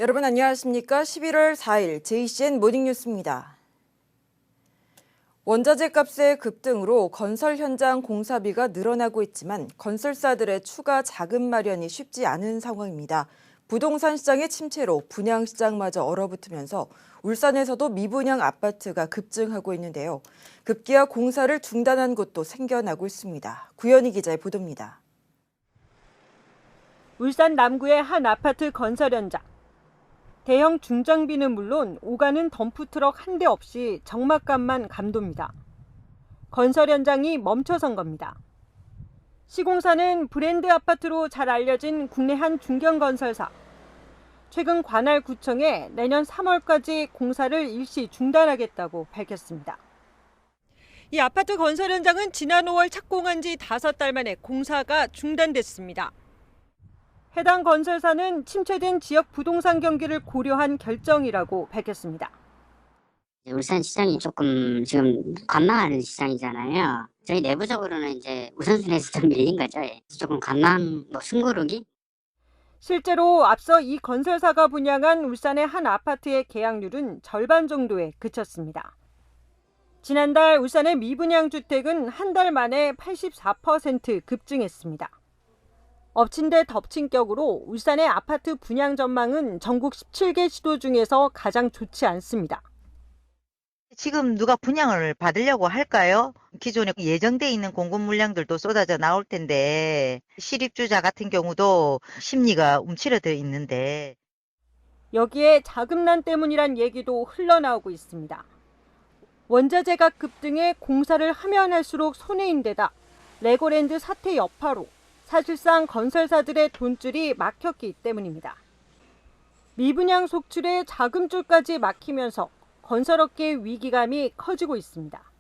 여러분 안녕하십니까? 11월 4일 JCN 모닝뉴스입니다. 원자재 값의 급등으로 건설 현장 공사비가 늘어나고 있지만 건설사들의 추가 자금 마련이 쉽지 않은 상황입니다. 부동산 시장의 침체로 분양 시장마저 얼어붙으면서 울산에서도 미분양 아파트가 급증하고 있는데요. 급기야 공사를 중단한 곳도 생겨나고 있습니다. 구현희 기자의 보도입니다. 울산 남구의 한 아파트 건설 현장. 대형 중장비는 물론 오가는 덤프트럭 한 대 없이 적막감만 감돕니다. 건설 현장이 멈춰선 겁니다. 시공사는 브랜드 아파트로 잘 알려진 국내 한 중견건설사. 최근 관할구청에 내년 3월까지 공사를 일시 중단하겠다고 밝혔습니다. 이 아파트 건설 현장은 지난 5월 착공한 지 5달 만에 공사가 중단됐습니다. 해당 건설사는 침체된 지역 부동산 경기를 고려한 결정이라고 밝혔습니다. 울산 시장이 조금 지금 관망하는 시장이잖아요. 저희 내부적으로는 이제 우선순위에서 좀 밀린 거죠. 조금 관망, 숨고르기. 실제로 앞서 이 건설사가 분양한 울산의 한 아파트의 계약률은 절반 정도에 그쳤습니다. 지난달 울산의 미분양 주택은 한 달 만에 84% 급증했습니다. 엎친 데 덮친 격으로 울산의 아파트 분양 전망은 전국 17개 시도 중에서 가장 좋지 않습니다. 지금 누가 분양을 받으려고 할까요? 기존에 예정돼 있는 공급 물량들도 쏟아져 나올 텐데 실입주자 같은 경우도 심리가 움츠러져 있는데 여기에 자금난 때문이란 얘기도 흘러나오고 있습니다. 원자재가 급등해 공사를 하면 할수록 손해인데다 레고랜드 사태 여파로 사실상 건설사들의 돈줄이 막혔기 때문입니다. 미분양 속출에 자금줄까지 막히면서 건설업계의 위기감이 커지고 있습니다.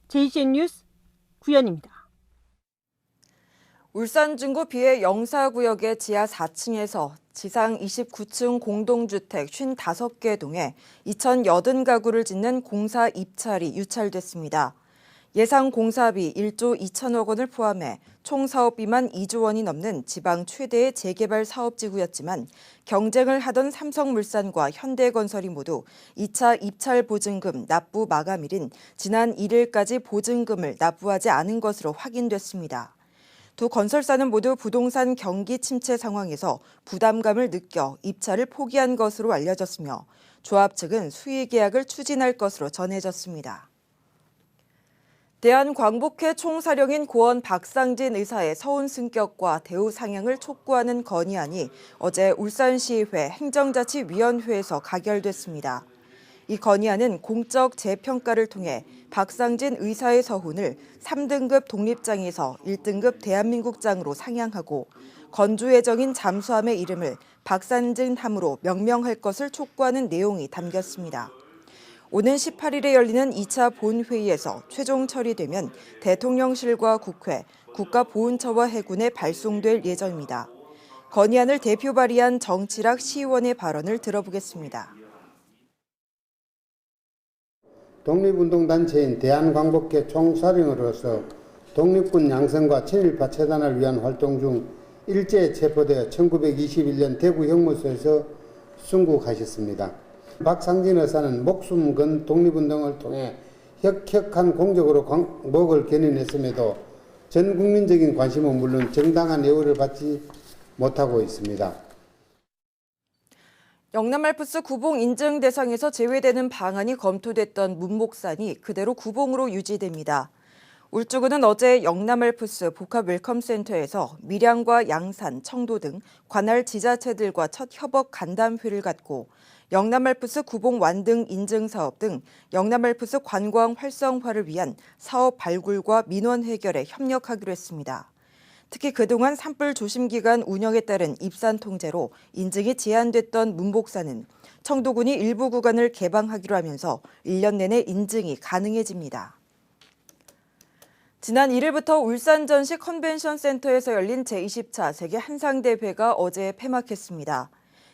JCN 뉴스 구현입니다. 울산 중구 비해 영사구역의 지하 4층에서 지상 29층 공동주택 55개 동에 2,080가구를 짓는 공사 입찰이 유찰됐습니다. 예상 공사비 1조 2천억 원을 포함해 총 사업비만 2조 원이 넘는 지방 최대의 재개발 사업지구였지만 경쟁을 하던 삼성물산과 현대건설이 모두 2차 입찰 보증금 납부 마감일인 지난 1일까지 보증금을 납부하지 않은 것으로 확인됐습니다. 두 건설사는 모두 부동산 경기 침체 상황에서 부담감을 느껴 입찰을 포기한 것으로 알려졌으며 조합 측은 수의 계약을 추진할 것으로 전해졌습니다. 대한광복회 총사령인 고원 박상진 의사의 서운 승격과 대우 상향을 촉구하는 건의안이 어제 울산시의회 행정자치위원회에서 가결됐습니다. 이 건의안은 공적 재평가를 통해 박상진 의사의 서훈을 3등급 독립장에서 1등급 대한민국장으로 상향하고 건주예정인 잠수함의 이름을 박상진함으로 명명할 것을 촉구하는 내용이 담겼습니다. 오는 18일에 열리는 2차 본회의에서 최종 처리되면 대통령실과 국회, 국가보훈처와 해군에 발송될 예정입니다. 건의안을 대표 발의한 정치락 시의원의 발언을 들어보겠습니다. 독립운동단체인 대한광복회 총사령으로서 독립군 양성과 친일파 처단을 위한 활동 중 일제에 체포되어 1921년 대구 형무소에서 순국하셨습니다. 박상진 의사는 목숨 건 독립운동을 통해 혁혁한 공적으로 광복을 견인했음에도 전 국민적인 관심은 물론 정당한 예우를 받지 못하고 있습니다. 영남알프스 구봉 인증 대상에서 제외되는 방안이 검토됐던 문목산이 그대로 구봉으로 유지됩니다. 울주군은 어제 영남알프스 복합 웰컴센터에서 밀양과 양산, 청도 등 관할 지자체들과 첫 협업 간담회를 갖고 영남알프스 구봉 완등 인증 사업 등 영남알프스 관광 활성화를 위한 사업 발굴과 민원 해결에 협력하기로 했습니다. 특히 그동안 산불 조심 기간 운영에 따른 입산 통제로 인증이 제한됐던 문복산은 청도군이 일부 구간을 개방하기로 하면서 1년 내내 인증이 가능해집니다. 지난 1일부터 울산 전시 컨벤션 센터에서 열린 제20차 세계 한상대회가 어제 폐막했습니다.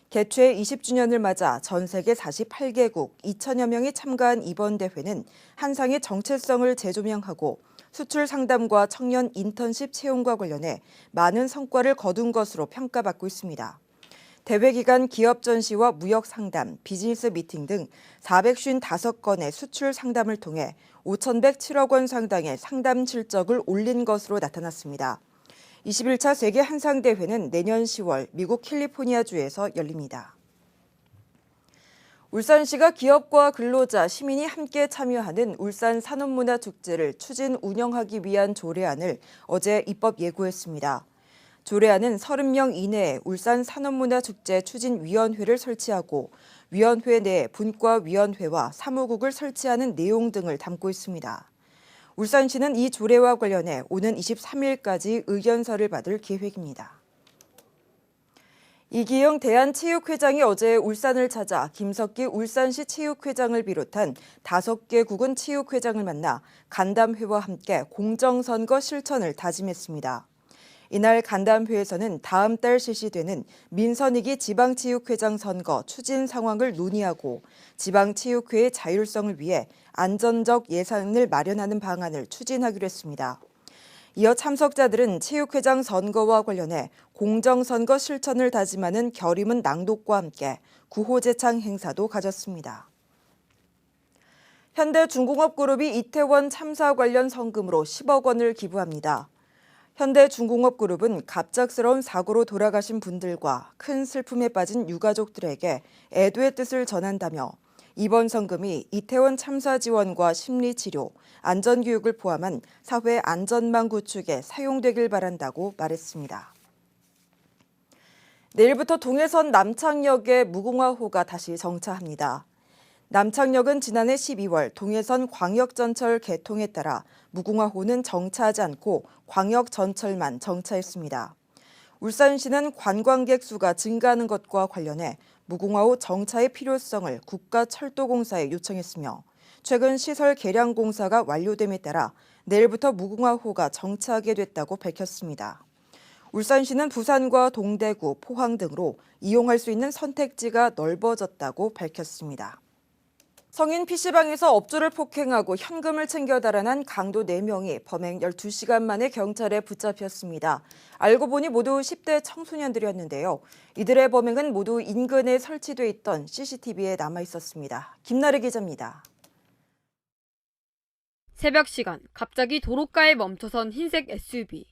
개최 20주년을 맞아 전 세계 48개국 2천여 명이 참가한 이번 대회는 한상의 정체성을 재조명하고 수출 상담과 청년 인턴십 채용과 관련해 많은 성과를 거둔 것으로 평가받고 있습니다. 대회 기간 기업 전시와 무역 상담, 비즈니스 미팅 등 455건의 수출 상담을 통해 5,107억 원 상당의 상담 실적을 올린 것으로 나타났습니다. 21차 세계 한상대회는 내년 10월 미국 캘리포니아주에서 열립니다. 울산시가 기업과 근로자, 시민이 함께 참여하는 울산 산업문화축제를 추진 운영하기 위한 조례안을 어제 입법 예고했습니다. 조례안은 30명 이내에 울산 산업문화축제 추진위원회를 설치하고 위원회 내에 분과위원회와 사무국을 설치하는 내용 등을 담고 있습니다. 울산시는 이 조례와 관련해 오는 23일까지 의견서를 받을 계획입니다. 이기영 대한체육회장이 어제 울산을 찾아 김석기 울산시 체육회장을 비롯한 5개 국은 체육회장을 만나 간담회와 함께 공정선거 실천을 다짐했습니다. 이날 간담회에서는 다음 달 실시되는 민선이기 지방체육회장 선거 추진 상황을 논의하고 지방체육회의 자율성을 위해 안전적 예산을 마련하는 방안을 추진하기로 했습니다. 이어 참석자들은 체육회장 선거와 관련해 공정선거 실천을 다짐하는 결의문 낭독과 함께 구호제창 행사도 가졌습니다. 현대중공업그룹이 이태원 참사 관련 성금으로 10억 원을 기부합니다. 현대중공업그룹은 갑작스러운 사고로 돌아가신 분들과 큰 슬픔에 빠진 유가족들에게 애도의 뜻을 전한다며 이번 성금이 이태원 참사 지원과 심리치료, 안전교육을 포함한 사회 안전망 구축에 사용되길 바란다고 말했습니다. 내일부터 동해선 남창역에 무궁화호가 다시 정차합니다. 남창역은 지난해 12월 동해선 광역전철 개통에 따라 무궁화호는 정차하지 않고 광역전철만 정차했습니다. 울산시는 관광객 수가 증가하는 것과 관련해 무궁화호 정차의 필요성을 국가철도공사에 요청했으며 최근 시설 개량 공사가 완료됨에 따라 내일부터 무궁화호가 정차하게 됐다고 밝혔습니다. 울산시는 부산과 동대구, 포항 등으로 이용할 수 있는 선택지가 넓어졌다고 밝혔습니다. 성인 PC방에서 업주를 폭행하고 현금을 챙겨 달아난 강도 4명이 범행 12시간 만에 경찰에 붙잡혔습니다. 알고 보니 모두 10대 청소년들이었는데요. 이들의 범행은 모두 인근에 설치돼 있던 CCTV에 남아 있었습니다. 김나래 기자입니다. 새벽 시간 갑자기 도로가에 멈춰선 흰색 SUV.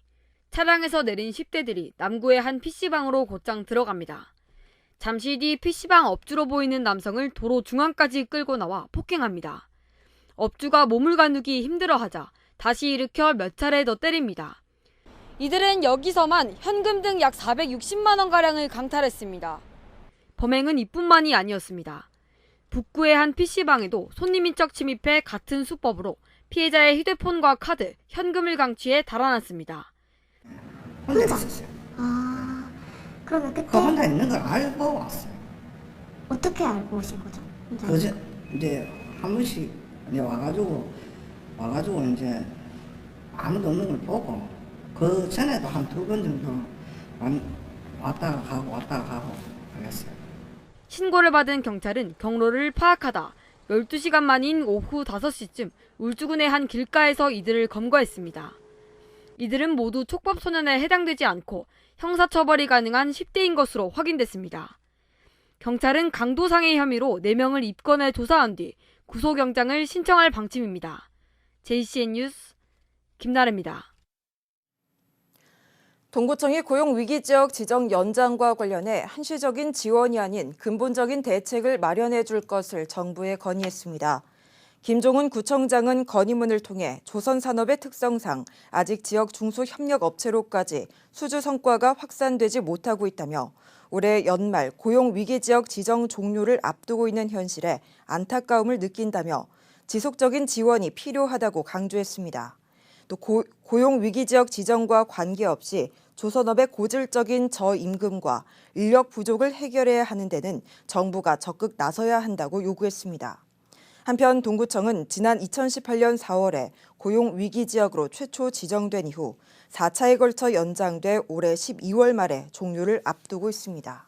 차량에서 내린 10대들이 남구의 한 PC방으로 곧장 들어갑니다. 잠시 뒤 PC방 업주로 보이는 남성을 도로 중앙까지 끌고 나와 폭행합니다. 업주가 몸을 가누기 힘들어하자 다시 일으켜 몇 차례 더 때립니다. 이들은 여기서만 현금 등 약 460만 원가량을 강탈했습니다. 범행은 이뿐만이 아니었습니다. 북구의 한 PC방에도 손님인 척 침입해 같은 수법으로 피해자의 휴대폰과 카드, 현금을 강취해 달아났습니다. 혼자 있었어요. 그러면 그때 그 혼자 있는 걸 알고 왔어요. 어떻게 알고 오신 거죠? 혼자 그저 있는 이제 한 번씩 이제 와가지고 이제 아무도 없는 걸 보고 그 전에도 한 2번 정도 왔다가 가고 그랬어요. 신고를 받은 경찰은 경로를 파악하다 12시간 만인 오후 5시쯤 울주군의 한 길가에서 이들을 검거했습니다. 이들은 모두 촉법소년에 해당되지 않고 형사처벌이 가능한 10대인 것으로 확인됐습니다. 경찰은 강도상해 혐의로 4명을 입건해 조사한 뒤 구속영장을 신청할 방침입니다. JCN 뉴스 김나래입니다. 동구청이 고용위기지역 지정 연장과 관련해 한시적인 지원이 아닌 근본적인 대책을 마련해 줄 것을 정부에 건의했습니다. 김종훈 구청장은 건의문을 통해 조선산업의 특성상 아직 지역 중소협력업체로까지 수주 성과가 확산되지 못하고 있다며 올해 연말 고용위기지역 지정 종료를 앞두고 있는 현실에 안타까움을 느낀다며 지속적인 지원이 필요하다고 강조했습니다. 또 고용위기지역 지정과 관계없이 조선업의 고질적인 저임금과 인력 부족을 해결해야 하는 데는 정부가 적극 나서야 한다고 요구했습니다. 한편 동구청은 지난 2018년 4월에 고용위기지역으로 최초 지정된 이후 4차에 걸쳐 연장돼 올해 12월 말에 종료를 앞두고 있습니다.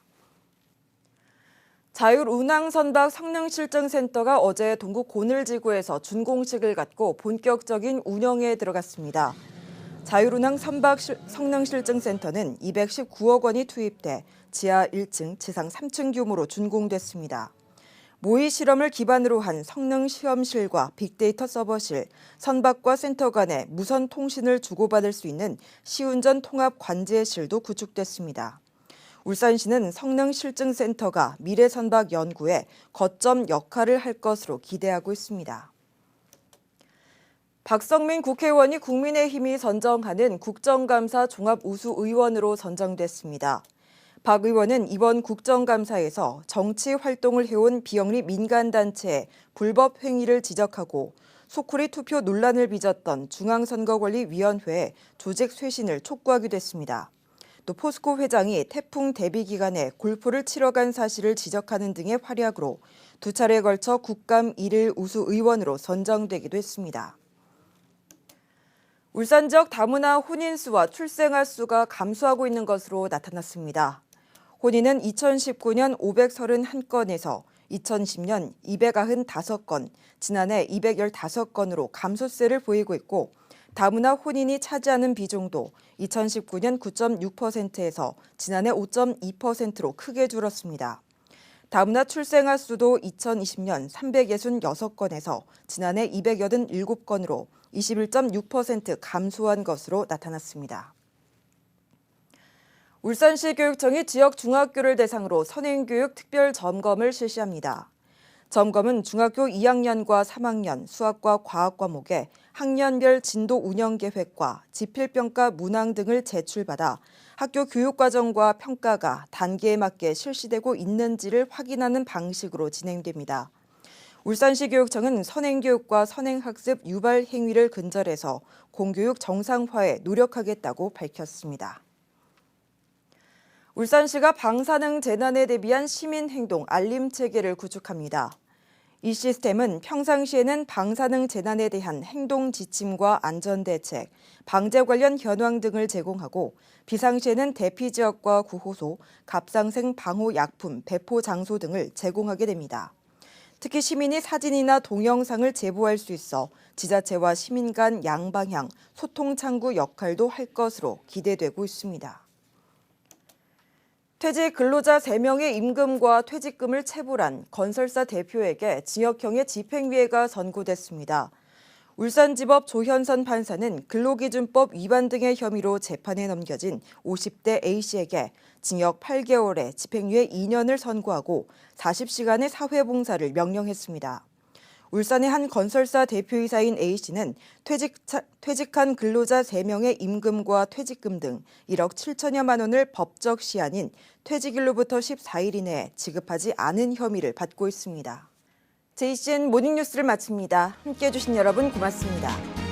자율운항선박 성능실증센터가 어제 동구 고늘지구에서 준공식을 갖고 본격적인 운영에 들어갔습니다. 자율운항 선박 성능실증센터는 219억 원이 투입돼 지하 1층, 지상 3층 규모로 준공됐습니다. 모의 실험을 기반으로 한 성능 시험실과 빅데이터 서버실, 선박과 센터 간의 무선 통신을 주고받을 수 있는 시운전 통합 관제실도 구축됐습니다. 울산시는 성능실증센터가 미래 선박 연구에 거점 역할을 할 것으로 기대하고 있습니다. 박성민 국회의원이 국민의힘이 선정하는 국정감사 종합우수의원으로 선정됐습니다. 박 의원은 이번 국정감사에서 정치 활동을 해온 비영리 민간단체의 불법 행위를 지적하고 소쿠리 투표 논란을 빚었던 중앙선거관리위원회의 조직 쇄신을 촉구하기도 했습니다. 또 포스코 회장이 태풍 대비 기간에 골프를 치러 간 사실을 지적하는 등의 활약으로 두 차례에 걸쳐 국감 1일 우수의원으로 선정되기도 했습니다. 울산 지역 다문화 혼인 수와 출생아 수가 감소하고 있는 것으로 나타났습니다. 혼인은 2019년 531건에서 2010년 295건, 지난해 215건으로 감소세를 보이고 있고 다문화 혼인이 차지하는 비중도 2019년 9.6%에서 지난해 5.2%로 크게 줄었습니다. 다문화 출생아 수도 2020년 366건에서 지난해 287건으로 21.6% 감소한 것으로 나타났습니다. 울산시 교육청이 지역 중학교를 대상으로 선행교육 특별 점검을 실시합니다. 점검은 중학교 2학년과 3학년 수학과 과학 과목에 학년별 진도 운영 계획과 지필평가 문항 등을 제출받아 학교 교육과정과 평가가 단계에 맞게 실시되고 있는지를 확인하는 방식으로 진행됩니다. 울산시 교육청은 선행교육과 선행학습 유발 행위를 근절해서 공교육 정상화에 노력하겠다고 밝혔습니다. 울산시가 방사능 재난에 대비한 시민행동 알림체계를 구축합니다. 이 시스템은 평상시에는 방사능 재난에 대한 행동 지침과 안전대책, 방제 관련 현황 등을 제공하고 비상시에는 대피 지역과 구호소, 갑상생 방호 약품 배포 장소 등을 제공하게 됩니다. 특히 시민이 사진이나 동영상을 제보할 수 있어 지자체와 시민 간 양방향 소통 창구 역할도 할 것으로 기대되고 있습니다. 퇴직 근로자 3명의 임금과 퇴직금을 체불한 건설사 대표에게 징역형의 집행유예가 선고됐습니다. 울산지법 조현선 판사는 근로기준법 위반 등의 혐의로 재판에 넘겨진 50대 A씨에게 징역 8개월에 집행유예 2년을 선고하고 40시간의 사회봉사를 명령했습니다. 울산의 한 건설사 대표이사인 A씨는 퇴직한 근로자 3명의 임금과 퇴직금 등 1억 7천여만 원을 법적 시한인 퇴직일로부터 14일 이내에 지급하지 않은 혐의를 받고 있습니다. JCN 모닝뉴스를 마칩니다. 함께해 주신 여러분 고맙습니다.